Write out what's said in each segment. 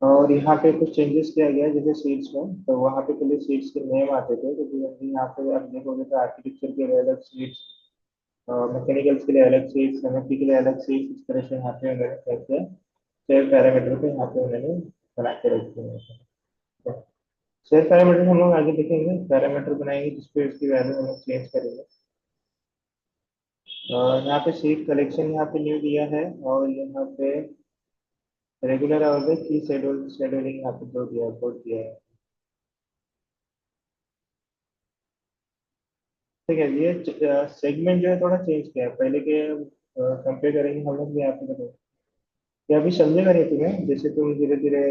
और यहाँ पे कुछ चेंजेस किया गया है जैसे सीट्स में, तो वहाँ पे पहले सीट्स के नेम आते थे, तो धीरे-धीरे यहाँ पे आप देखोगे तो आर्किटेक्चर के लिए अलग सीट्स, मैकेनिकल्स के लिए अलग सीट्स, एमएससी के लिए अलग सीट्स, इस तरह से यहाँ पे उन्होंने कैसे शेयर पैरामीटर को यहाँ पे उन्होंने बना के रखे हैं। शेयर पैरामीटर हम लोग आगे देखेंगे, पैरामीटर बनाएंगे जिसपे उसकी वैल्यू हम लोग चेंज करेंगे। यहाँ पे सीट कलेक्शन यहाँ पे न्यू दिया है, और यहाँ पे रेगुलर आवर्स की शेड्यूलिंग यहाँ पे दो दिया है, कोड दिया है। ठीक है, ये सेगमेंट जो है थोड़ा चेंज किया है पहले के कंपेयर करेंगे हम लोग, यहाँ पे देखो ये अभी समझेगा नहीं तुम्हें, जैसे तुम धीरे धीरे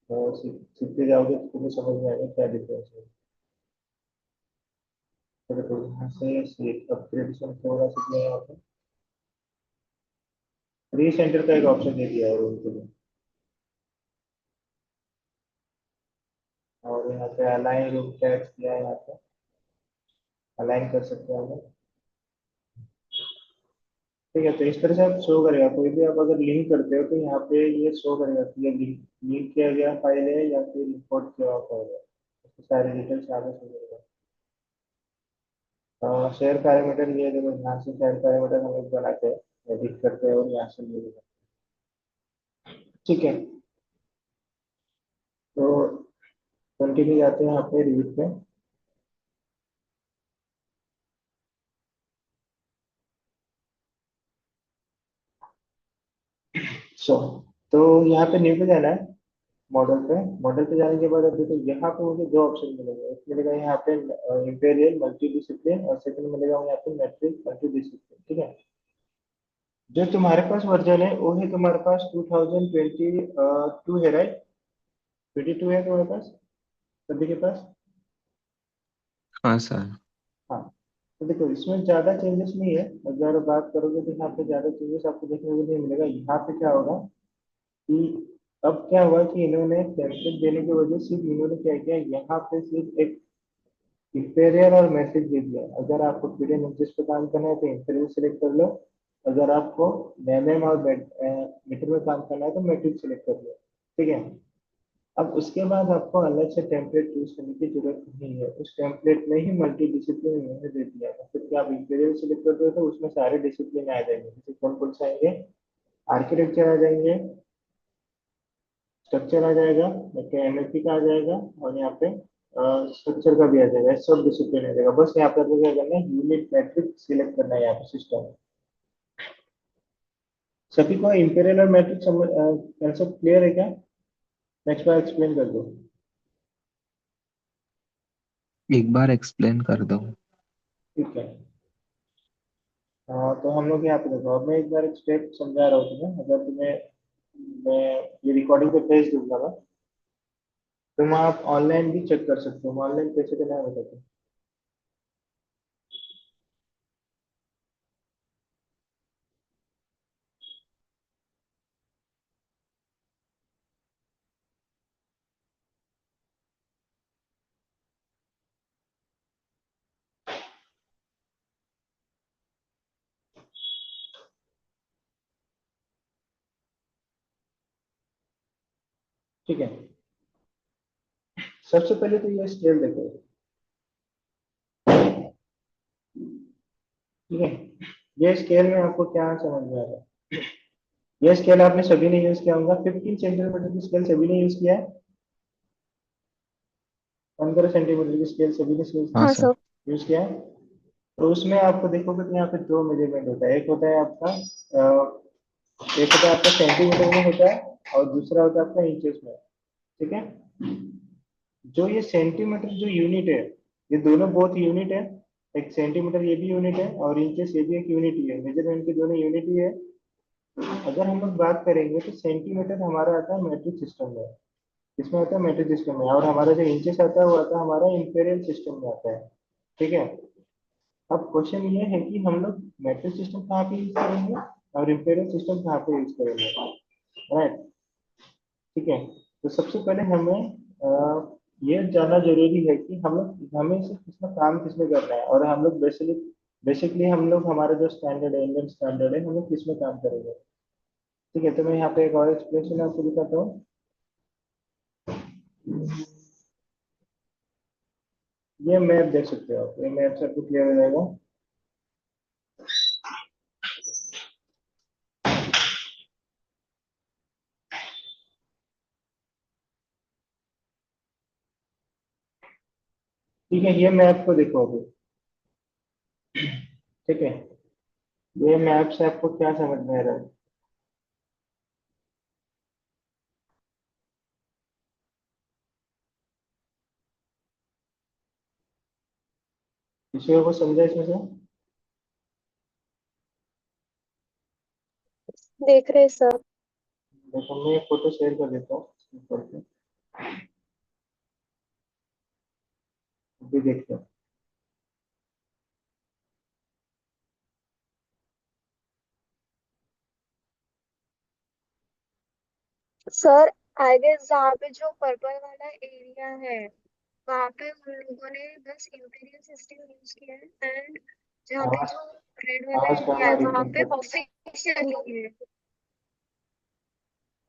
सीखते जाओगे तो तुम्हें समझ में आएगा क्या डिफरेंस है। तो देखो यहाँ से सीट अपग्रेडेशन थोड़ा सा यहाँ पे रीसेंटर का एक ऑप्शन दे दिया है रूम के लिए, और यहाँ पे अलाइन रूम टैक्स दिया है, यहाँ पे अलाइन कर सकते हैं हम लोग। ठीक है, तो इस तरह से आप शो करेगा, कोई भी आप अगर लिंक करते हो तो यहाँ पे ये शो करेगा कि ये लिंक लिंक किया गया फाइल है या फिर इंपोर्ट किया हुआ फाइल है, उसके सारे डिटेल्स यहाँ पे शो करेगा। शेयर पैरामीटर, ये देखो यहाँ से शेयर पैरामीटर हम लोग बनाते हैं, एडिट करते हैं और यहाँ से ले लेते हैं। ठीक है, तो कंटिन्यू जाते हैं यहाँ पे रिव्यू पे। सो तो यहाँ पे न्यू पे जाना है, मॉडल पे जाने के बाद अब देखो यहाँ पे मुझे दो ऑप्शन मिलेंगे, एक मिलेगा यहाँ पे इंपेरियल मल्टी डिसिप्लिन, और सेकंड मिलेगा यहाँ पे मैट्रिक मल्टी डिसिप्लिन। ठीक है, जो तुम्हारे पास वर्जन है वो है तुम्हारे पास 2022 है, राइट? 22 है तुम्हारे पास, सभी के पास। हाँ सर। हाँ, तो देखो इसमें ज्यादा चेंजेस नहीं है, अगर बात करोगे तो यहाँ पे ज्यादा चेंजेस आपको देखने को नहीं मिलेगा। यहाँ पे क्या होगा कि अब क्या हुआ कि इन्होंने टेम्पलेट देने की वजह से इन्होंने क्या किया, यहाँ पे सिर्फ एक इंपेरियल और मैट्रिक दे दिया। अगर आपको पीडीएफ नोटिस पे काम करना है तो इंपेरियल सेलेक्ट कर लो, अगर आपको एमएम और मीटर में काम करना है तो मैट्रिक सेलेक्ट कर लो। ठीक है, अब उसके बाद आपको अलग से टेम्पलेट यूज करने की जरूरत नहीं है, उस टेम्पलेट में ही मल्टी डिसिप्लिन इन्होंने दे दिया है। फिर क्या आप इंपेरियल सेलेक्ट करते हो तो उसमें सारे डिसिप्लिन आ जाएंगे, जैसे कौन कौन से आएंगे, आर्किटेक्चर आ जाएंगे, स्ट्रक्चर आ जाएगा, एमएलपी का आ जाएगा, और यहाँ पे स्ट्रक्चर का भी आ जाएगा, सब डिसिप्लिन आ जाएगा। बस यहाँ पे आपको क्या करना है, यूनिट मैट्रिक सिलेक्ट करना है यहाँ पे सिस्टम। सभी को इंपेरियल और मैट्रिक कंसेप्ट क्लियर है क्या? नेक्स्ट बार एक्सप्लेन कर दो। एक बार एक्सप्लेन कर दो। ठीक है, तो हम लोग यहाँ पे देखो, अब मैं एक बार एक स्टेप समझा रहा हूँ तुम्हें, अगर तुम्हें मैं ये रिकॉर्डिंग पे भेज दूंगा ना, तुम आप ऑनलाइन भी चेक कर सकते हो। ऑनलाइन कैसे करना है बताते हैं। ठीक है, सबसे पहले तो ये स्केल देखो। ठीक है, ये स्केल में आपको क्या समझ में आ रहा है? ये स्केल आपने सभी ने यूज किया होगा, 15 सेंटीमीटर की स्केल सभी ने यूज किया है, 15 सेंटीमीटर की स्केल सभी ने हाँ हाँ सर। सर। यूज किया है। तो उसमें आपको देखोगे तो यहाँ पे दो मेजरमेंट होता है, एक होता है आपका एक होता है आपका सेंटीमीटर में होता है, और दूसरा होता है आपका इंचेस में। ठीक है, जो ये सेंटीमीटर जो यूनिट है, ये दोनों बहुत यूनिट है, एक सेंटीमीटर ये भी यूनिट है और इंचेस ये भी एक यूनिट ही है, मेजरमेंट के दोनों यूनिट ही है। अगर हम लोग बात करेंगे तो सेंटीमीटर हमारा आता है मैट्रिक सिस्टम में, इसमें आता है मैट्रिक सिस्टम में, और हमारा जो इंचेस आता है वो आता है हमारा इंपेरियल सिस्टम में आता है। ठीक है, अब क्वेश्चन ये है कि हम लोग मैट्रिक सिस्टम कहाँ पे यूज करेंगे और इंपेरियल सिस्टम कहाँ पे यूज करेंगे, राइट? ठीक है, तो सबसे पहले हमें ये जानना जरूरी है कि हम लोग हमें से किसमें काम किसमें करना है, और हम लोग बेसिकली हम लोग हमारा जो स्टैंडर्ड है, इंडियन स्टैंडर्ड है, हम लोग किसमें काम करेंगे। ठीक है, तो मैं यहाँ पे एक और एक्सप्लेनेशन आपको दिखाता हूँ। ये मैप देख सकते हो आप, ये मैप से आपको क्लियर हो जाएगा। ठीक है, ये मैप को देखो अभी। ठीक है, ये मैप से आपको क्या समझ में आ रहा है? किसी को समझा इसमें से? देख रहे सर। देखो मैं फोटो शेयर कर देता हूँ करके, अभी देखते हैं। सर आई गेस जहाँ पे जो पर्पल वाला एरिया है वहाँ पे उन लोगों ने बस इंपीरियल सिस्टम यूज किया है, एंड जहाँ पे आवाज जो रेड वाला आवाज कम एरिया आ है रही वहाँ पे तुमको, ऑफिशियली है।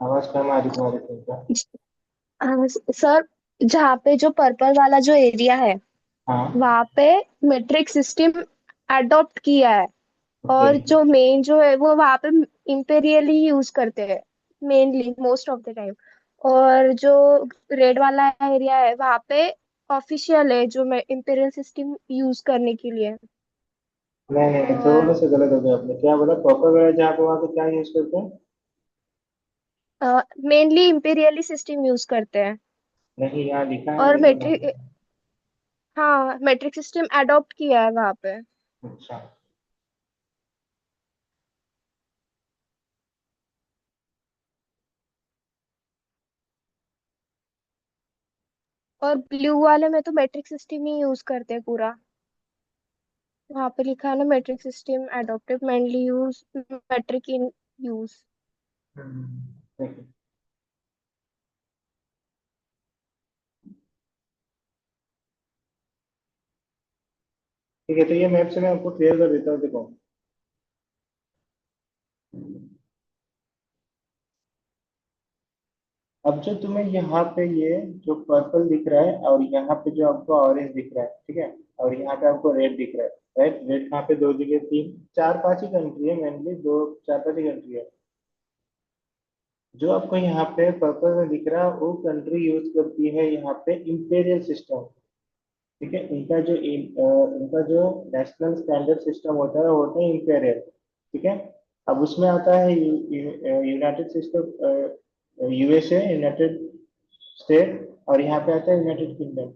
आवाज कम आ रही तुम्हारी तुमको। सर जहाँ पे जो पर्पल वाला जो एरिया है हाँ। वहाँ पे मेट्रिक सिस्टम अडॉप्ट किया है, ओके। और जो मेन जो है वो वहाँ पे इम्पेरियल ही यूज करते हैं mainly most of the time. और जो रेड वाला एरिया है वहाँ पे ऑफिशियल है जो इम्पेरियल सिस्टम यूज करने के लिए। नहीं नहीं नहीं, और थोड़ा सा गलत हो गया, आपने क्या बोला? प्रॉपर वगैरह जहाँ पे वहाँ पे क्या यूज करते हैं? मेनली इम्पेरियली सिस्टम यूज करते हैं। नहीं, यहाँ लिखा है और नहीं तो मेट्रिक, नहीं। हाँ मेट्रिक सिस्टम अडॉप्ट किया है वहाँ पे। अच्छा। और ब्लू वाले में तो मैट्रिक सिस्टम ही यूज करते हैं पूरा। वहाँ पे लिखा है ना metric system adopted mainly use metric in use. ठीक है। ठीक है, तो ये मैप से मैं आपको क्लियर कर देता हूँ, देखो। अब जो तुम्हें यहाँ पे ये जो पर्पल दिख रहा है और यहाँ पे जो आपको ऑरेंज दिख रहा है, ठीक है, और यहाँ पे आपको रेड दिख रहा है, राइट? रेड कहाँ पे? दो जगह, तीन चार पांच ही कंट्री है मेनली, दो चार पांच ही कंट्री है। जो आपको यहाँ पे पर्पल में दिख रहा है वो कंट्री यूज करती है यहाँ पे इंपेरियल सिस्टम। ठीक है, इनका जो नेशनल स्टैंडर्ड सिस्टम होता है वो होता है इंपेरियल। ठीक है। अब उसमें आता है United system, USA, United state, और यहाँ पे आता है यूनाइटेड किंगडम।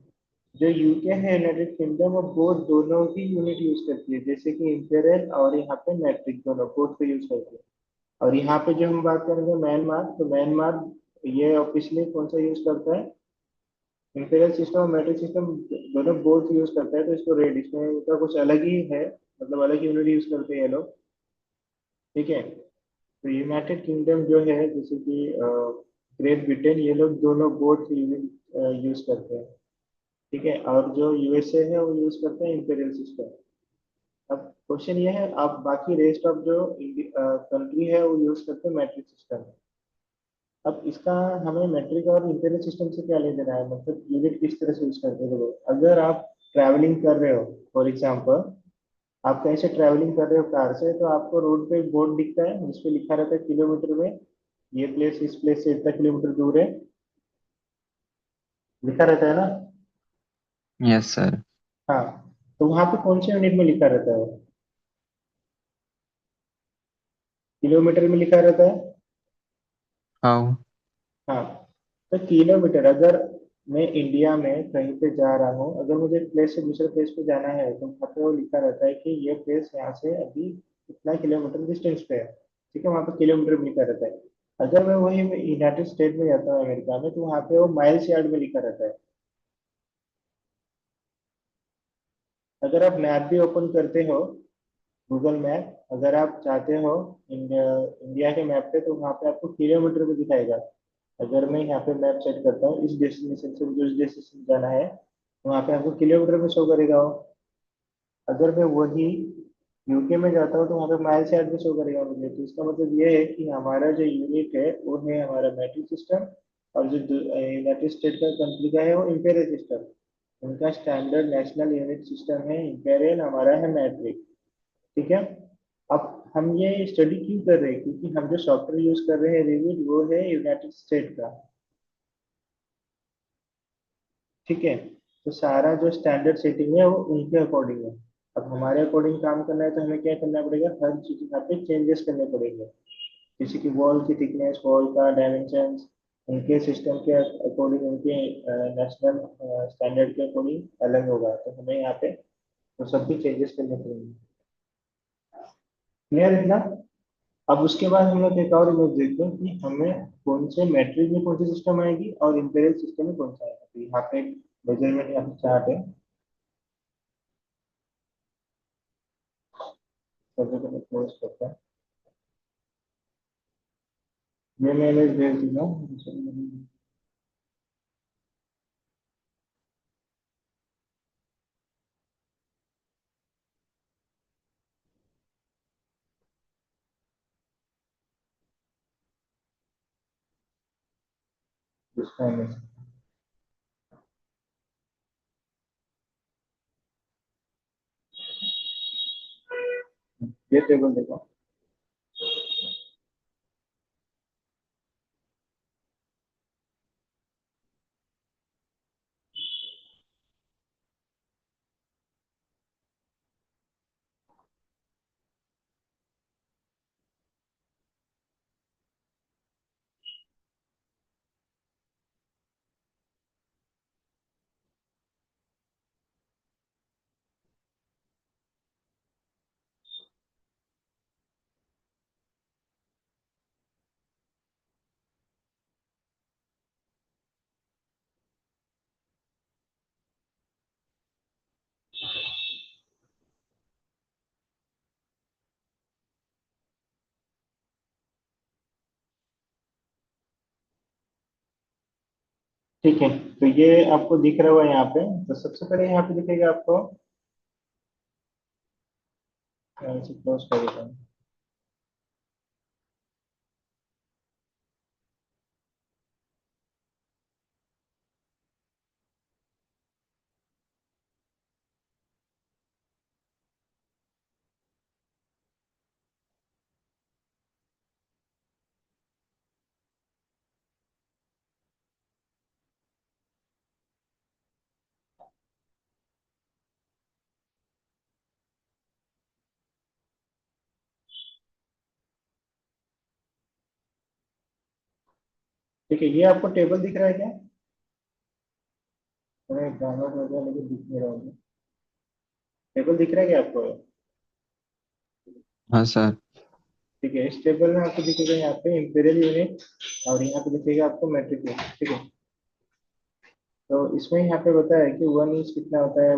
जो यूके है, यूनाइटेड किंगडम, वो बोथ दोनों ही यूनिट यूज करती है, जैसे कि इंपेरियल और यहाँ पे मैट्रिक, दोनों बोथ को यूज करती है। और यहाँ पे जो हम बात करेंगे म्यांमार, तो म्यांमार ये ऑफिशियली कौन सा यूज करता है? इंपेरियल सिस्टम और मैट्रिक सिस्टम दोनों बोथ यूज करता है, तो इसको रेड, इसमें इनका कुछ अलग ही है, मतलब अलग यूनिट यूज करते हैं ये लोग। ठीक है। तो यूनाइटेड किंगडम जो है, जैसे कि ग्रेट ब्रिटेन, ये लोग दोनों बोथ यूनिट यूज करते हैं। ठीक है, और जो यूएसए है वो यूज करते हैं इंपेरियल सिस्टम। अब क्वेश्चन ये है, आप बाकी रेस्ट ऑफ जो कंट्री है वो यूज करते हैं मैट्रिक सिस्टम। अब इसका हमें मैट्रिक और इंपेरियल सिस्टम से क्या ले देना है, मतलब यूनिट किस तरह से यूज करते हैं? देखो, अगर आप ट्रैवलिंग कर रहे हो, फॉर एग्जांपल आप कहीं से ट्रैवलिंग कर रहे हो कार से, तो आपको रोड पे एक बोर्ड दिखता है जिसपे लिखा रहता है किलोमीटर में, ये प्लेस इस प्लेस से इतना किलोमीटर दूर है, लिखा रहता है ना? Yes sir. हाँ। तो वहां पे कौन से यूनिट में लिखा रहता है? किलोमीटर में लिखा रहता है। हाउ? हाँ। तो किलोमीटर, अगर मैं इंडिया में कहीं पे जा रहा हूँ, अगर मुझे एक प्लेस से दूसरे प्लेस पे जाना है, तो वहाँ पे वो लिखा रहता है कि ये प्लेस यहाँ से अभी इतना किलोमीटर डिस्टेंस पे है। ठीक है, वहाँ पे किलोमीटर में लिखा रहता है। अगर मैं वही यूनाइटेड स्टेट में जाता हूँ, अमेरिका में, तो वहाँ पे वो माइल्स यार्ड में लिखा रहता है। अगर आप मैप भी ओपन करते हो, गूगल मैप, अगर आप चाहते हो इंडिया के मैप पे, तो वहाँ पे आपको किलोमीटर में दिखाएगा। अगर मैं यहाँ पे मैप सेट करता हूँ, इस डेस्टिनेशन से मुझे उस डेस्टिनेशन जाना है, तो वहाँ पे आपको किलोमीटर में शो करेगा वो। अगर मैं वही यूके में जाता हूँ, तो वहाँ पे माइल यार्ड में शो करेगा मुझे। तो इसका मतलब ये है कि हमारा जो यूनिट है वो है हमारा मैट्रिक सिस्टम, और जो यूनाइटेड स्टेट का कंट्री का है वो इंपेरियल सिस्टम। उनका स्टैंडर्ड नेशनल यूनिट सिस्टम है इंपेरियल, हमारा है मैट्रिक। ठीक है। अब हम ये स्टडी क्यों कर रहे हैं, क्योंकि हम जो सॉफ्टवेयर यूज कर रहे हैं रिविट, वो है यूनाइटेड स्टेट का। ठीक है। तो सारा जो स्टैंडर्ड सेटिंग है वो उनके अकॉर्डिंग है। अब हमारे अकॉर्डिंग काम करना है तो हमें क्या करना पड़ेगा, हर चीज यहाँ पे चेंजेस करने पड़ेंगे। जैसे कि वॉल की थिकनेस, वॉल का डायमेंशन उनके सिस्टम के अकॉर्डिंग, उनके नेशनल स्टैंडर्ड के अकॉर्डिंग अलग होगा, तो हमें यहाँ पे तो सब भी चेंजेस करने पड़ेंगे। क्लियर है ना। अब उसके बाद हम लोग एक और इमेज देखते हैं कि हमें कौन से मैट्रिक में कौन सी सिस्टम आएगी और इंपेरियल सिस्टम में कौन सा आएगा। तो यहाँ पे मेजरमेंट यहाँ पे चार्ट है, सबसे पहले क्लोज करता है। ये मैं इमेज भेज दूंगा। दूसरा इमेज, ये टेबल देखो। ठीक है। तो ये आपको दिख रहा हुआ है यहाँ पे। तो सबसे पहले यहाँ पे दिखेगा आपको, इसे क्लोज कर देता हूँ। ठीक है, ये आपको टेबल दिख रहा है क्या? अरे डाउनलोड हो गया लेकिन दिख नहीं रहा है। टेबल दिख रहा है क्या आपको? हाँ सर। ठीक है, इस टेबल में आपको दिखेगा यहाँ पे इंपीरियल यूनिट, और यहाँ पे दिखेगा आपको मैट्रिक यूनिट। ठीक है। तो इसमें यहाँ पे बताया है कि 1 इंच कितना होता है,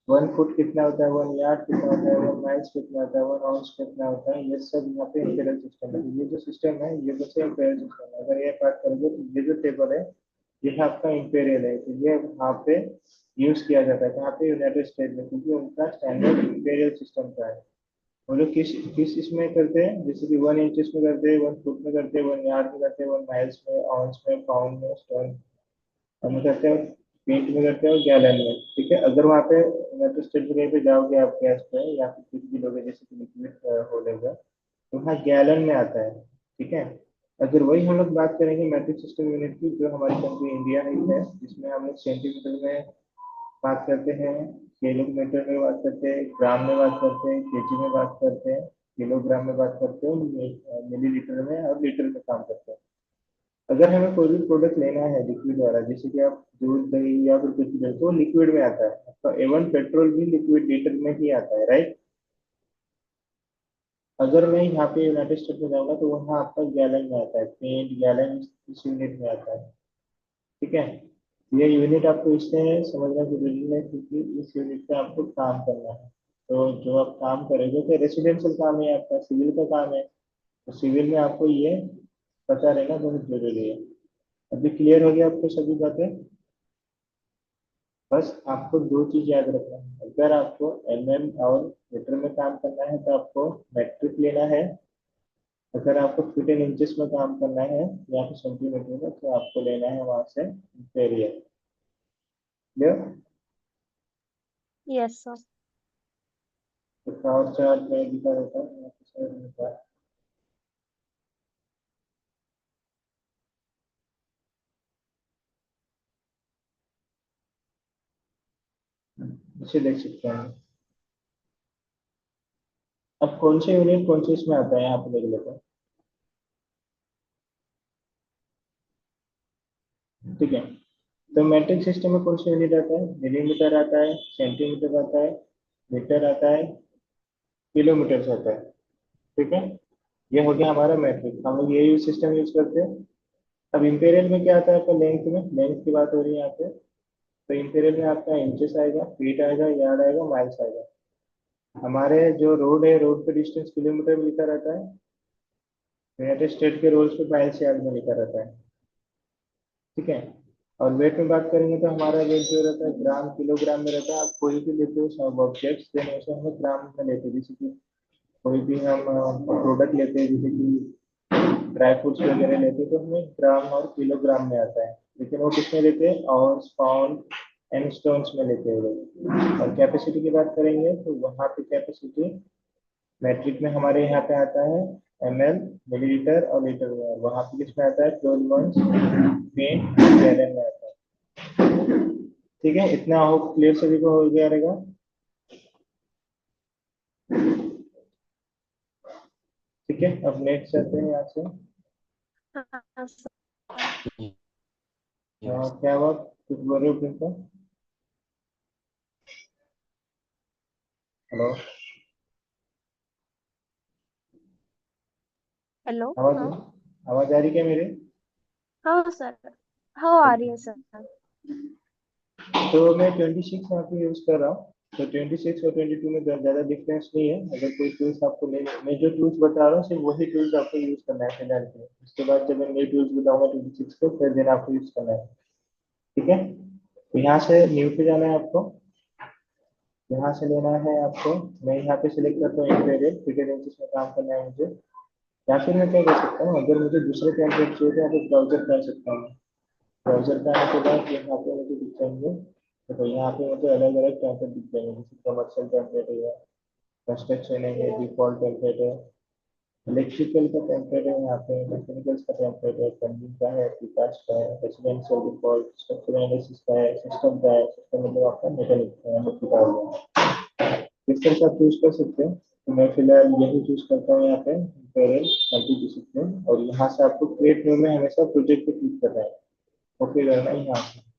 1 फुट कितना होता है, 1 यार्ड कितना होता है, 1 माइल्स कितना होता है, 1 आउंस कितना होता है। ये सब यहाँ पे इंपीरियल सिस्टम है। तो ये जो सिस्टम है ये बस इंपीरियल सिस्टम है। अगर ये बात करेंगे तो ये जो टेबल है ये आपका इंपीरियल है। तो ये वहाँ पे यूज किया जाता है कहाँ पे, यूनाइटेड स्टेट में, क्योंकि उनका स्टैंडर्ड इंपीरियल सिस्टम का है। वो लोग किस किस इसमें करते हैं, जैसे कि 1 इंचेस में करते हैं, 1 फुट में करते हैं, 1 यार्ड में करते हैं, 1 माइल्स में, आउंस में, पाउंड में, स्टोन में करते हैं, पेंट में करते हैं और गैलन में। ठीक है। अगर वहाँ पे यूनाइटेड स्टेट में कहीं पे जाओगे आप गैस पे या फिर कुछ भी लोगे जैसे कि लिक्विड हो लेगा, तो वहाँ गैलन में आता है। ठीक है। अगर वही हम लोग बात करेंगे मैट्रिक सिस्टम यूनिट की, जो हमारी कंट्री इंडिया ही है, जिसमें हम लोग सेंटीमीटर में बात करते हैं, किलोमीटर में बात करते हैं, ग्राम में बात करते हैं, केजी में बात करते हैं, किलोग्राम में बात करते हैं, मिलीलीटर में और लीटर में काम करते हैं। अगर हमें कोई भी प्रोडक्ट लेना है लिक्विड वाला, जैसे कि आप दूध दही या फिर कुछ भी, तो लिक्विड में आता है। तो एवन पेट्रोल भी लिक्विड लीटर में ही आता है, राइट। अगर मैं यहाँ पे यूनाइटेड स्टेट में जाऊंगा तो वहाँ आपका गैलन में आता है, पेंट गैलन इस यूनिट में आता है। ठीक है। ये यूनिट आपको इसलिए समझना जरूरी है क्योंकि इस यूनिट पे आपको काम करना है। तो जो आप काम करेंगे तो रेसिडेंशियल काम है आपका, सिविल का काम है, तो सिविल में आपको ये पता रहना बहुत जरूरी है। अभी क्लियर हो गया आपको सभी बातें? बस आपको दो चीज याद रखना है, अगर आपको एमएम और मीटर में काम करना है तो आपको मैट्रिक लेना है, अगर आपको फीट एंड इंचेस में काम करना है या फिर सेंटीमीटर में, तो आपको लेना है वहां से एरिया। क्लियर? Yes sir. तो क्रॉस चार्ट में दिखा देता हूँ यहाँ पे साइड में था। इसे देख सकते हैं। अब कौन से यूनिट कौन से इसमें आता है यहाँ पे देख लेते हैं। ठीक है, तो मैट्रिक सिस्टम में कौन सा यूनिट आता है? मिलीमीटर आता है, सेंटीमीटर आता है, मीटर आता है, किलोमीटर आता है। ठीक है, ये हो गया हमारा मैट्रिक, हम लोग ये सिस्टम यूज करते हैं। अब इंपीरियल में क्या आता है आपका? लेंथ में, लेंथ की बात हो रही है यहाँ पे। तो इंपीरियल में आपका इंचेस आएगा, फीट आएगा, यार्ड आएगा, माइल्स आएगा। हमारे जो रोड है, रोड पे डिस्टेंस किलोमीटर में लिखा रहता है। यूनाइटेड स्टेट के रूल्स पे माइल्स यार्ड में लिखा रहता है। ठीक है, और वेट में बात करेंगे तो हमारा वेट जो रहता है ग्राम किलोग्राम में रहता है। आप कोई भी लेते हो सब ऑब्जेक्ट्स, देन उसे हमें ग्राम में लेते हैं। जैसे कि कोई भी हम प्रोडक्ट लेते हैं, जैसे कि ड्राई फ्रूट्स वगैरह लेते हैं, तो हमें ग्राम और किलोग्राम में आता है। लेकिन वो किसमें लेते हैं? आउंस, पाउंड एंड स्टोन्स में लेते हैं लोग। और कैपेसिटी की बात करेंगे तो वहाँ पे कैपेसिटी मैट्रिक में हमारे यहाँ पे आता है ml, मिलीलीटर और लीटर में। वहाँ पे किसमें आता है? 12 मंथ्स, फीट, गैलन में आता है। ठीक है, इतना हो क्लियर सभी को हो गया रहेगा। ठीक है, अब नेक्स्ट चलते हैं यहाँ से। हाँ सर। Yes. क्या हुआ, कुछ बोल रहे हो प्रिंसिपल? Hello, hello. आवाज हाँ। आवाज आ रही क्या मेरी? हाँ सर। हाँ आ रही है सर। तो मैं 26 यहाँ पे यूज कर रहा हूँ। तो 26 और 22 में ज़्यादा डिफरेंस नहीं है। अगर कोई टूल्स आपको नहीं, मैं जो टूल्स बता रहा हूँ सिर्फ वही टूल्स आपको यूज करना है फिलहाल के लिए। उसके बाद जब मैं नई टूल्स बताऊंगा 26 को, फिर दिन आपको यूज करना है। ठीक है, तो यहाँ से न्यू पे जाना है आपको। यहाँ से लेना है आपको, मैं यहाँ पे सिलेक्ट करता हूँ इंटीरियर, फिगर इंचेस में काम करना है मुझे। या फिर मैं क्या कर सकता हूँ, अगर मुझे दूसरे टेम्पलेट चाहिए तो यहाँ पे ब्राउजर कर सकता हूँ। ब्राउजर पे आने के बाद यहाँ पे मुझे दिख जाएंगे। तो यहाँ पे मुझे अलग अलग टेम्पलेट दिख जाएंगे, जैसे कमर्शियल टेम्पलेट है, कंस्ट्रक्शन है, डिफॉल्ट टेम्पलेट है, इलेक्ट्रिकल का टेम्पलेट है, यहाँ पे मैकेनिकल्स का टेम्पलेट है, प्लम्बिंग का है, प्रीकास्ट का है, रेसिडेंशियल डिफॉल्ट, स्ट्रक्चरल एनालिसिस का है, सिस्टम का है। सिस्टम मतलब आपका मैकेनिक का है, लिखा हुआ है। किस तरह से आप चूज कर सकते हैं? तो मैं फिलहाल यही चूज करता हूँ यहाँ पे, पैरेल मल्टी डिसिप्लिन। और यहाँ से आपको क्रिएट न्यू में हमेशा प्रोजेक्ट पे क्लिक करना है, ओके करना है यहाँ से।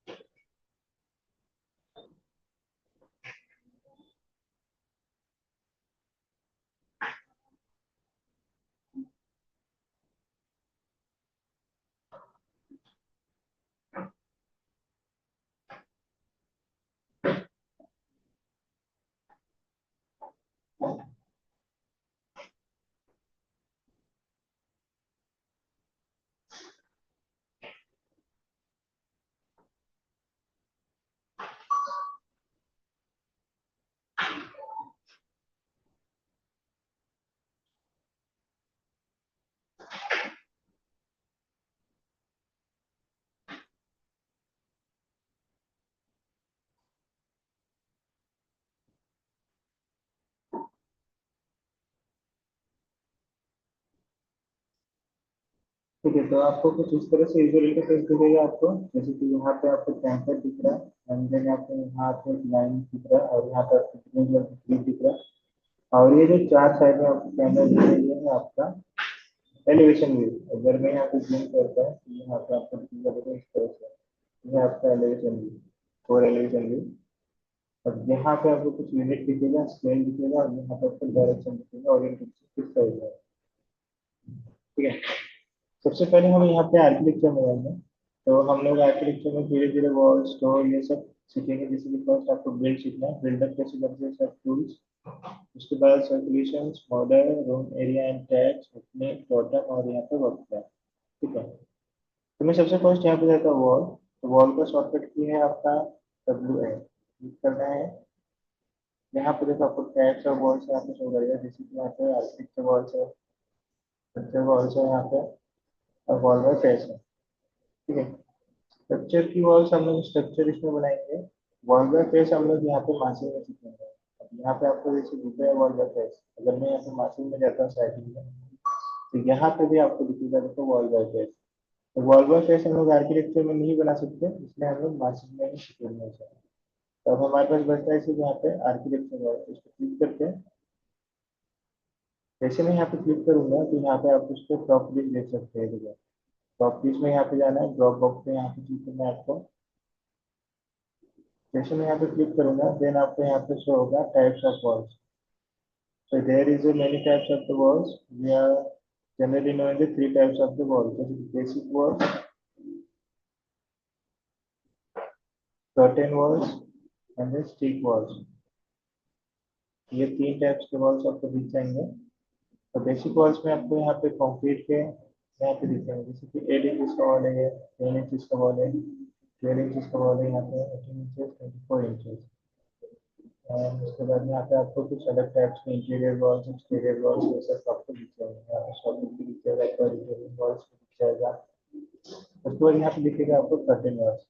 ठीक है, तो आपको कुछ इस तरह से यूजर इंटरफेस दिखेगा आपको। जैसे कि यहाँ पे आपको टेम्पलेट दिख रहा है, एंड देन आपको यहाँ पे लाइन दिख रहा है, और यहाँ पर ग्रीन दिख रहा है। और ये जो चार साइड में आपको कैमरा दिख रही है आपका एलिवेशन व्यू। अगर मैं यहाँ पे जूम करता हूँ तो यहाँ पे आपको दिखेगा इस तरह से, ये आपका elevation view, four elevation view. अब यहाँ पे आपको कुछ यूनिट दिखेगा, स्केल दिखेगा, और यहाँ पे आपको डायरेक्शन दिखेगा, ओरिएंटेशन किस साइड है। ठीक है, सबसे पहले हम यहाँ पे आर्किटेक्चर में जाएंगे। तो हम लोग आर्किटेक्चर में धीरे धीरे वॉल, स्टोर, ये सब सीखेंगे। जैसे कि फर्स्ट आपको बिल्ड सीखना है, बिल्डअप कैसे करते हैं, सब टूल्स। उसके बाद circulation, model, room area and tax, अपने टोटम, और यहाँ पे वर्क प्लान। ठीक है, तो मैं सबसे फर्स्ट यहाँ पे जाता हूँ वॉल। तो वॉल का शॉर्टकट की है आपका WA, क्लिक करना है। यहाँ पे देखो आपको टैक्स और वॉल्स यहाँ पे शो करेगा। जैसे कि यहाँ पे आर्किटेक्चर वॉल्स है, स्ट्रक्चर वॉल्स है यहाँ पे और वॉल बाय फेस है, ठीक है। स्ट्रक्चर की वॉल्स हम लोग स्ट्रक्चर इसमें बनाएंगे, वॉल बाय फेस हम लोग यहाँ पे मासिंग में सीखेंगे। अब यहाँ पे आपको जैसे दिख रहा है वॉल बाय फेस, अगर मैं यहाँ पे मासिंग में जाता हूँ सेटिंग में, तो यहाँ पे भी आपको दिखेगा देखो वॉल बाय फेस। तो वॉल बाय फेस हम लोग आर्किटेक्चर में नहीं बना सकते, इसलिए हम लोग मासिंग में ही सीखेंगे। तो अब हमारे पास बचता है सिर्फ यहाँ पे आर्किटेक्चर वॉल, इस पर क्लिक करते हैं। जैसे मैं यहाँ पे क्लिक करूंगा तो यहाँ पे आप उसको प्रॉपर्टीज देख सकते हैं। प्रॉपर्टीज में यहाँ पे जाना है, ड्रॉप बॉक्स में यहाँ पे क्लिक करना है आपको। जैसे मैं यहाँ पे क्लिक करूंगा देन आपको यहाँ पे शो होगा types of walls. So there is a many types of the walls. We are generally knowing the three types of the walls. That is basic walls, curtain walls, and then stick walls. ये तीन types के walls आपको दिख जाएंगे। तो basic walls में आपको यहाँ पे कंक्रीट के यहाँ पे दिख जाएंगे, जैसे कि 8 इंच का वॉल है, 10 इंच का वॉल है, 12 इंच का वॉल है, यहाँ पे 18 इंचेस, 24 इंचेस। और उसके बाद यहाँ पे आपको कुछ अलग टाइप्स के इंटीरियर वॉल्स, एक्सटीरियर वॉल्स, ये सब आपको दिख जाएंगे। यहाँ पे शॉपिंग की दिख जाएगा, रिटेलिंग वॉल्स दिख जाएगा। उसके बाद यहाँ पे दिखेगा आपको कर्टेन वॉल्स,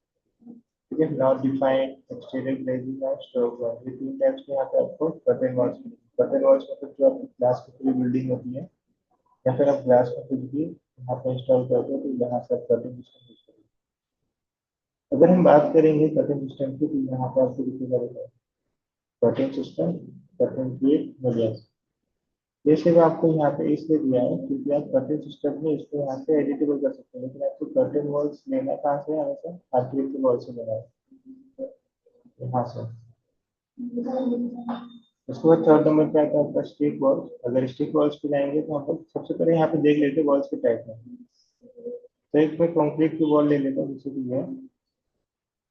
ठीक है। नॉट डिफाइंड, एक्सटीरियर ग्लेजिंग और स्ट्रोक वॉल, ये तीन टाइप्स के यहाँ पे आपको कर्टेन वॉल्स मिलेंगे। कर्टेन वॉल्स मतलब जो आपकी ग्लास की पूरी बिल्डिंग होती है, या फिर आप ग्लास का कुछ भी यहाँ पे इंस्टॉल करते हो तो यहाँ से आप कर्टेन सिस्टम यूज करेंगे। अगर हम बात करेंगे कर्टेन सिस्टम की, तो यहाँ पे आपको दिखेगा curtain system, curtain create millions. ये सिर्फ आपको यहाँ पे इसलिए दिया है क्योंकि आप कर्टेन सिस्टम में इसको यहाँ से एडिटेबल कर सकते हैं, लेकिन आपको कर्टेन वॉल्स लेना कहाँ से है, हमेशा आर्किटेक्चर वॉल से लेना है, यहाँ से। उसके बाद थर्ड नंबर पे आता है आपका स्टिक वॉल्स। अगर स्टिक वॉल्स पे जाएंगे तो हम लोग सबसे पहले यहाँ पे देख लेते हैं वॉल्स के टाइप में। तो एक मैं कंक्रीट की वॉल ले लेता हूँ, जैसे कि है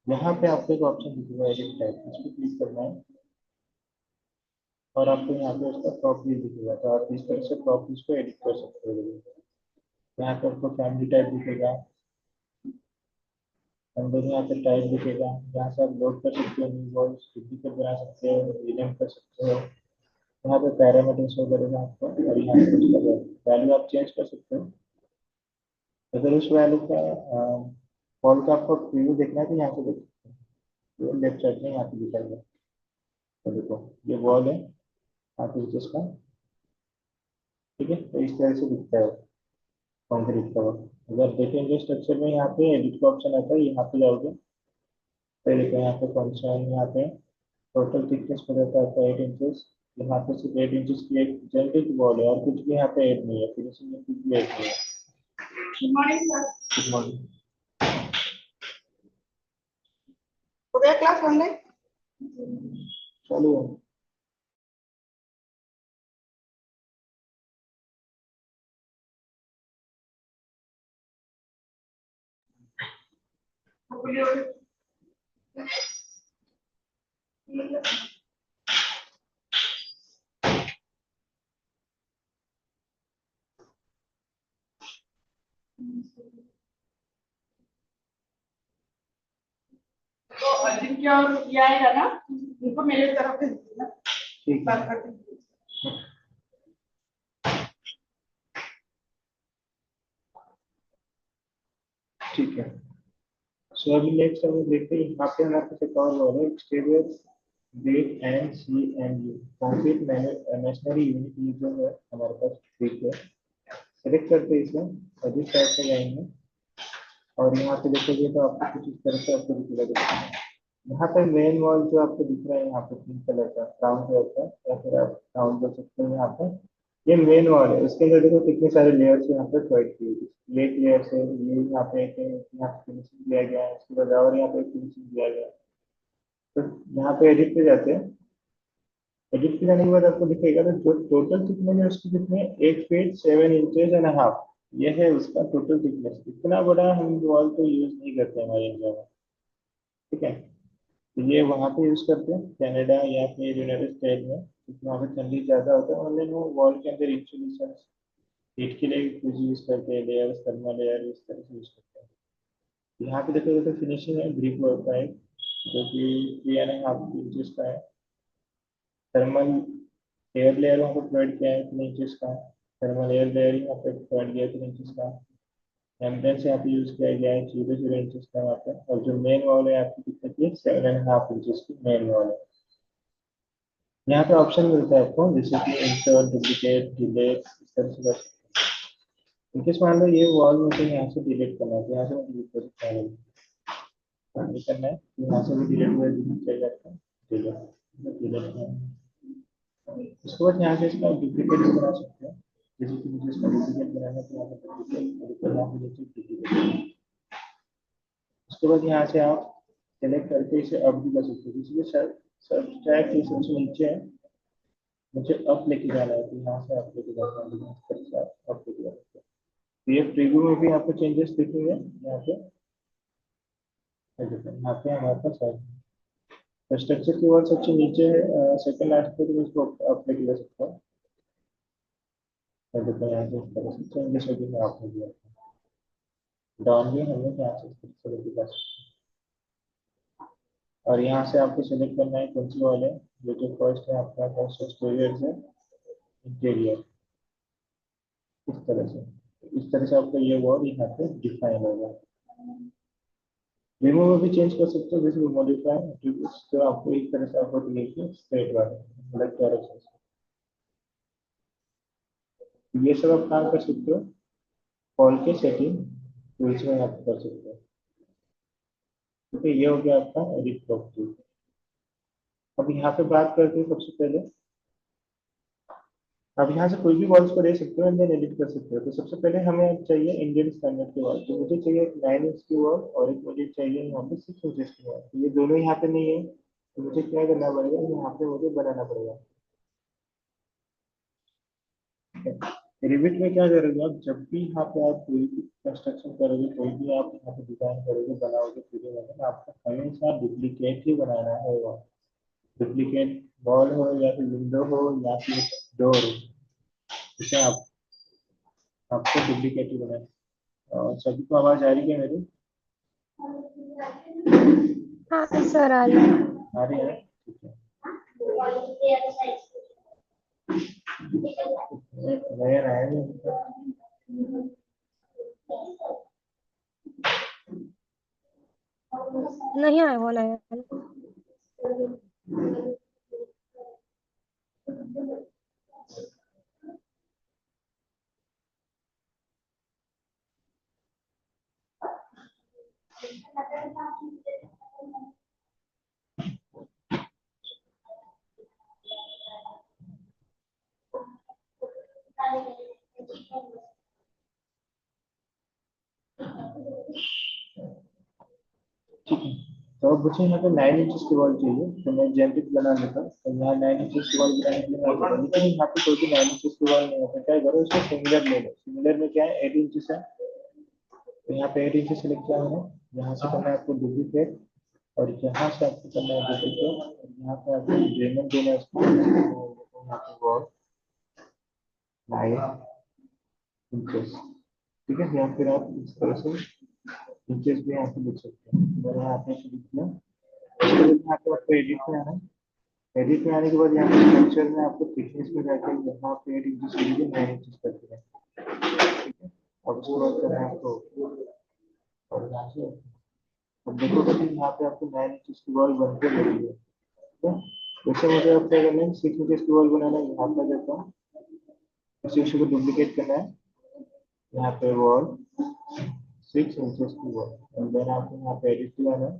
यहाँ पे आपको एक ऑप्शन दिखेगा एडिट टाइप, इस पर क्लिक करना है और आपको यहाँ पे उसका प्रॉपर्टीज दिखेगा। तो आप इस तरह से प्रॉपर्टीज को एडिट कर सकते हो। यहाँ पे आपको फैमिली टाइप दिखेगा, अंदर यहाँ पे टाइप दिखेगा, यहाँ से आप लोड कर सकते हो, न्यू वॉल्स डुप्लीकेट बना सकते हो, रिनेम कर सकते हो। यहाँ पे पैरामीटर्स वगैरह में आपको, और यहाँ पे उसका वैल्यू आप चेंज कर सकते हो। अगर उस वैल्यू का वॉल का आपको प्रीव्यू देखना है तो यहाँ से देख सकते हो, लेफ्ट साइड में यहाँ पे दिखाएगा। तो देखो ये वॉल है आप इसका, ठीक है। तो इस तरह से दिखता है कंक्रीट का वॉल। अगर देखेंगे स्ट्रक्चर में यहाँ पे एडिट का ऑप्शन आता है, यहाँ पे जाओगे तो देखो यहाँ पे फंक्शन, यहाँ पे टोटल थिकनेस हो जाता है आपका 8 इंचेस। यहाँ पे सिर्फ 8 इंचेस की एक जनरिक वॉल है और कुछ भी यहाँ पे ऐड नहीं है, फिनिशिंग में कुछ भी ऐड नहीं है। Good morning sir. Good morning. हो गया क्लास हमने चालू है। तो अजिंक्य और ये आएगा ना, उनको मेरे तरफ से देना। ठीक है, ठीक है। सो अभी नेक्स्ट हम देखते हैं, यहाँ पे हमारे पास एक और वॉल है, exterior grade and C and U concrete masonry unit, ये जो है हमारे पास ठीक है। सेलेक्ट करते हैं इसमें, अभी साइड पे जाएंगे और यहाँ पे देखोगे तो आपको कुछ इस तरह से आपको दिखेगा। यहाँ पे मेन वॉल जो आपको दिख रहा है यहाँ पे पिंक कलर का, ब्राउन कलर का, या फिर आप ब्राउन कर सकते हैं यहाँ पे, ये मेन वॉल है। इसके अंदर देखो कितने सारे लेयर्स यहाँ पे प्रोवाइड किए गए। ये एक लेयर है, ये यहाँ पे एक यहाँ पे फिनिशिंग दिया गया है, उसके बाद और यहाँ पे फिनिशिंग दिया गया है। तो यहाँ पे एडिट पे जाते हैं, एडिट पे जाने के बाद आपको दिखेगा तो जो टोटल थिकनेस है उसकी कितने, 8 फीट 7 इंचेस एंड हाफ, ये है उसका टोटल थिकनेस। इतना बड़ा हम वॉल तो यूज नहीं करते हमारे इंडिया में, ठीक है। तो ये वहाँ पे यूज करते हैं कनाडा या फिर यूनाइटेड स्टेट में, क्योंकि वहाँ पे ठंडी ज़्यादा होता है, ऑनलाइन वो वॉल के अंदर इंसुलेशन हीट के लिए कुछ यूज करते हैं, लेयर्स थर्मल लेयर इस तरह से यूज करते हैं। यहाँ पे देखो तो फिनिशिंग है ब्रिक वर्क का है, जो कि 3.5 इंचेस का है। थर्मल एयर लेयर वहाँ पे प्रोवाइड किया है 3 इंचेस का, थर्मल एयर लेयर यहाँ पे प्रोवाइड किया 3 इंचेस का। एम्बेस यहाँ पे यूज किया गया है 0.0 इंचेस का यहाँ पे। और जो मेन वॉल है आपकी कितने की 7.5 इंचेस की मेन वॉल है। यहाँ पे ऑप्शन मिलता है आपको, जैसे कि इंसर्ट, डुप्लीकेट, डिलीट, इस तरह से कर सकते हैं। इनकेस मान लो ये वॉल मुझे यहाँ से डिलीट करना है, तो यहाँ से मैं डिलीट कर सकता हूँ। नहीं करना है तो यहाँ से भी डिलीट हुआ डिलीट चाहिए आपको, डिलीट डिलीट। उसके बाद यहाँ से इसका डुप्लीकेट भी बना सकते हैं। जैसे कि मुझे इसका डुप्लीकेट बनाना है तो यहाँ पर डुप्लीकेट, यहाँ पे नीचे डुप्लीकेट। उसके बाद यहाँ से आप सेलेक्ट करके इसे अप भी कर सकते हो। जैसे सर सब्सट्रैक्ट ये सबसे नीचे है, मुझे अप लेके जाना है तो यहाँ से अप लेके जाता हूँ, अप लेके जाता हूँ। तो ये प्रीव्यू में भी आपको चेंजेस दिखेंगे। यहाँ पे हमारे पास है स्ट्रक्चर की वर्ड सबसे नीचे है, सेकंड लास्ट पे, तो इसको अप लेके जा सकता हूँ। देखो यहाँ से इस तरह से चेंजेस होगी, मैं आपको दिया डाउन भी हम लोग यहाँ से इस तरह से लेके जा सकते हैं। और यहाँ से आपको सेलेक्ट करना है कौन सी वाले, जो फर्स्ट है आपका फर्स्ट एक्सटीरियर है, इंटीरियर, इस तरह से आपका ये वर्ड यहाँ पे डिफाइन होगा। रिमूव भी चेंज कर सकते हो, जैसे मॉडिफाई एट्रीब्यूट्स, तो आपको एक तरह से आपको दिखेगी स्ट्रेट वाले अलग डायरेक्शन से। ये सब आप काम कर सकते हो कॉल के सेटिंग टूल्स में आप कर सकते हो। ठीक है, ये हो गया आपका एडिट प्रॉपर्टी। अब यहाँ पे बात करते हैं सबसे पहले, अब यहाँ से कोई भी वॉल्स को ले सकते हो एंड देन एडिट कर सकते हो। तो सबसे पहले हमें चाहिए इंडियन स्टैंडर्ड की वॉल, तो मुझे चाहिए एक 9 इंच की वॉल और एक मुझे चाहिए यहाँ पे 6 इंचेस की वॉल। तो ये दोनों यहाँ पे नहीं है, तो मुझे क्या करना पड़ेगा, यहाँ पे मुझे बनाना पड़ेगा। रिविट में क्या करोगे आप, जब भी यहाँ पे आप कोई भी कंस्ट्रक्शन करोगे, कोई भी आप यहाँ पे डिजाइन करोगे, बनाओगे, पूरे में आपको हमेशा डुप्लीकेट ही बनाना है। डुप्लीकेट वॉल हो या फिर विंडो हो या फिर डोर हो, इसे आपको डुप्लीकेट ही बनाना है। और सभी को आवाज आ रही है मेरी? हाँ सर, आ रही है। आ रही है, ठीक है। नया आया नहीं। नहीं आया वो नया। ठीक है, तो अब मुझे यहाँ पे 9 इंचेस की वॉल चाहिए, तो मैं जेनरिक बना लेता हूँ। तो यहाँ 9 इंचेस की वॉल बनाने के लिए मैं बोलूँ, लेकिन यहाँ पे कोई भी 9 इंचेस की वॉल नहीं होता, क्या करो इसको सिमिलर ले लो। सिमिलर में क्या है 8 इंचेस है, तो यहाँ पे 8 इंचेस सेलेक्ट किया मैंने। यहाँ से करना है आपको डुप्लीकेट, और यहाँ से आपको करना है डुप्लीकेट, और यहाँ पे आपको ड्रेमन देना है उसको। यहाँ पे वॉल 9 इंचेस, ठीक है। या फिर आप इस तरह से इंचेस भी यहाँ पे लिख सकते हैं। मैंने यहाँ पे लिख दिया। उसके बाद यहाँ पे आपको एडिट में आना है। एडिट में आने के बाद यहाँ पे स्ट्रक्चर में आपको थिकनेस में जाके यहाँ पे 8 इंचेस के लिए 9 इंचेस कर दिया, ठीक है। अब उसके बाद करना है आपको, और यहाँ से अब देखोगे कि यहाँ पे आपको 9 इंचेस की वॉल बनते लगी है, ठीक है। जैसे मुझे अब क्या करना है 6 इंचेस की वॉल बनाना है, यहाँ पे देता हूँ, इसी को डुप्लीकेट करना है। यहाँ पे वॉल 6 इंचेस की वॉल, और देन आपको यहाँ पे एडिट किया है,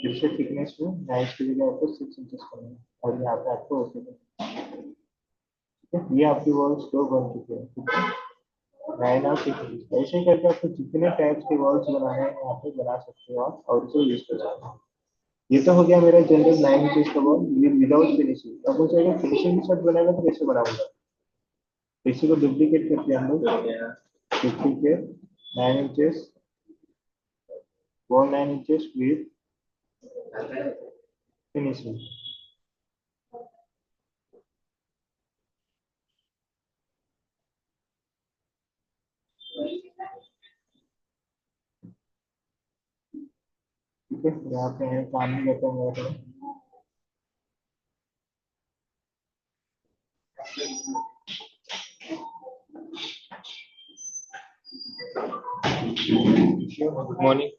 जिससे थिकनेस में 9 की जगह आपको 6 इंचेस करना है, और यहाँ पे आपको ओके करना है, ठीक है। ये आपकी वॉल स्लो बन चुकी है, ठीक है। 9 और 6 इंचेस ऐसे ही करके आपको जितने टाइप्स के वॉल्स बनाने हैं यहाँ पे बना सकते हो आप, और इसे यूज कर सकते हो। ये तो हो गया मेरा जनरल 9 इंचेस का वॉल विदाउट फिनिशिंग। अब मुझे अगर फिनिशिंग के साथ बनाना तो कैसे बनाऊंगा, तो इसी को डुप्लीकेट करते हैं हम लोग, duplicate 9 inches wall, 9 inches with finishing, ठीक है। यहाँ पे है काम नहीं करता मेरा थोड़ा। Good morning.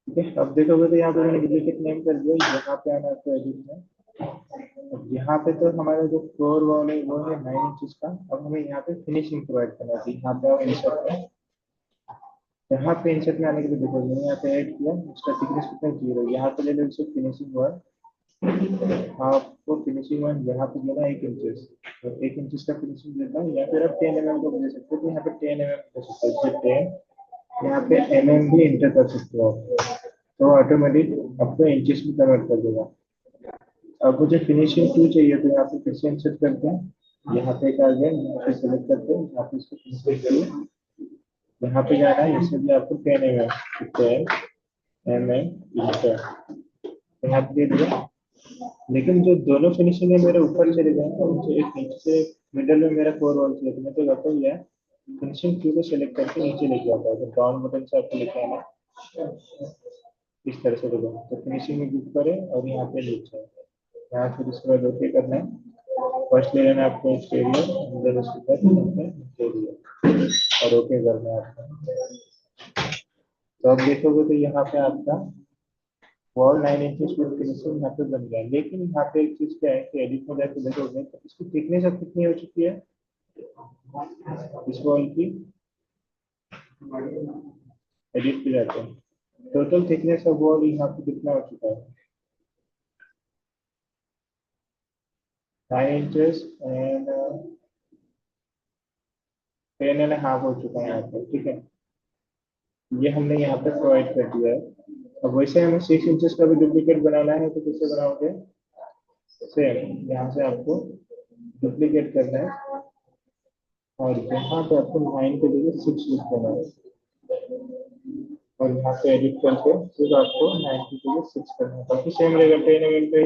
ठीक है, अब देखोगे तो यहाँ पे मैंने डुप्लीकेट नेम कर दिया, यहाँ पे आना आपको एडिट में। अब यहाँ पे तो हमारा जो फ्लोर वॉल है वो है 9 इंचेस का। अब हमें यहाँ पे फिनिशिंग प्रोवाइड करना है। यहाँ पे आप इंसर्ट में, यहाँ पे इंसर्ट में आने के लिए देखो, मैंने यहाँ पे ऐड किया, उसका थिकनेस कितना 0, यहाँ पे ले लो इसे फिनिशिंग वन। आपको फिनिशिंग वन यहाँ पे देना 1 इंचेस, तो 1 इंचेस का फिनिशिंग देता है, या फिर आप 10 mm को दे सकते हो, तो यहाँ पे 10 mm दे सकते हो, जैसे 10, यहाँ पे mm भी इंटर कर सकते हो आप, तो ऑटोमेटिक आपको इंचेस में कन्वर्ट कर देगा। अब मुझे फिनिशिंग 2 चाहिए, तो यहाँ पे फिर से इंसर्ट करते हैं, यहाँ पे आ गया, यहाँ पे सेलेक्ट करते हैं, यहाँ पे इसको फिनिशिंग करिए, यहाँ पे जाना है, इससे भी आपको 10 mm इंटर यहाँ पे दे दिया। लेकिन जो दोनों फिनिशिंग है मेरे ऊपर चले गए हैं, मुझे एक नीचे से मिडल में मेरा कोर वॉल चाहिए, तो मैं तो करता ही है फिनिशिंग 2 को सेलेक्ट करके नीचे लेके आता है, तो डाउन बटन से आपको लेके आना इस तरह से देखो, तो फिनिशिंग में क्लिक करें और यहाँ पे नीचे यहाँ फिर इसके बाद ओके करना है। फर्स्ट ले लेना है आपको एक्सटीरियर, अंदर उसके बाद इंटीरियर और ओके करना है आपको। तो अब देखोगे तो यहाँ पे आपका वॉल 9 इंचेस विद फिनिशिंग यहाँ पे बन गया। लेकिन यहाँ पे एक चीज क्या है कि एडिट में जाकर देखोगे तो इसकी थिकनेस अब कितनी हो चुकी है इस वॉल की, एडिट पे जाते हैं, टोटल थिकनेस ऑफ वॉल यहाँ पे कितना हो चुका है 9 इंचेस एंड 10.5 हो चुका है यहाँ पे। ठीक है, ये हमने यहाँ पे प्रोवाइड कर दिया है। अब वैसे हमें 6 इंचेस का भी डुप्लीकेट बनाना है, तो कैसे बनाओगे, सेम यहाँ से आपको डुप्लीकेट करना है और यहाँ पे आपको 9 के जगह 6 लिख देना है और यहाँ पे एडिट करके फिर आपको 9 की जगह 6 करना है, बाकी सेम रहेगा 10 mm पे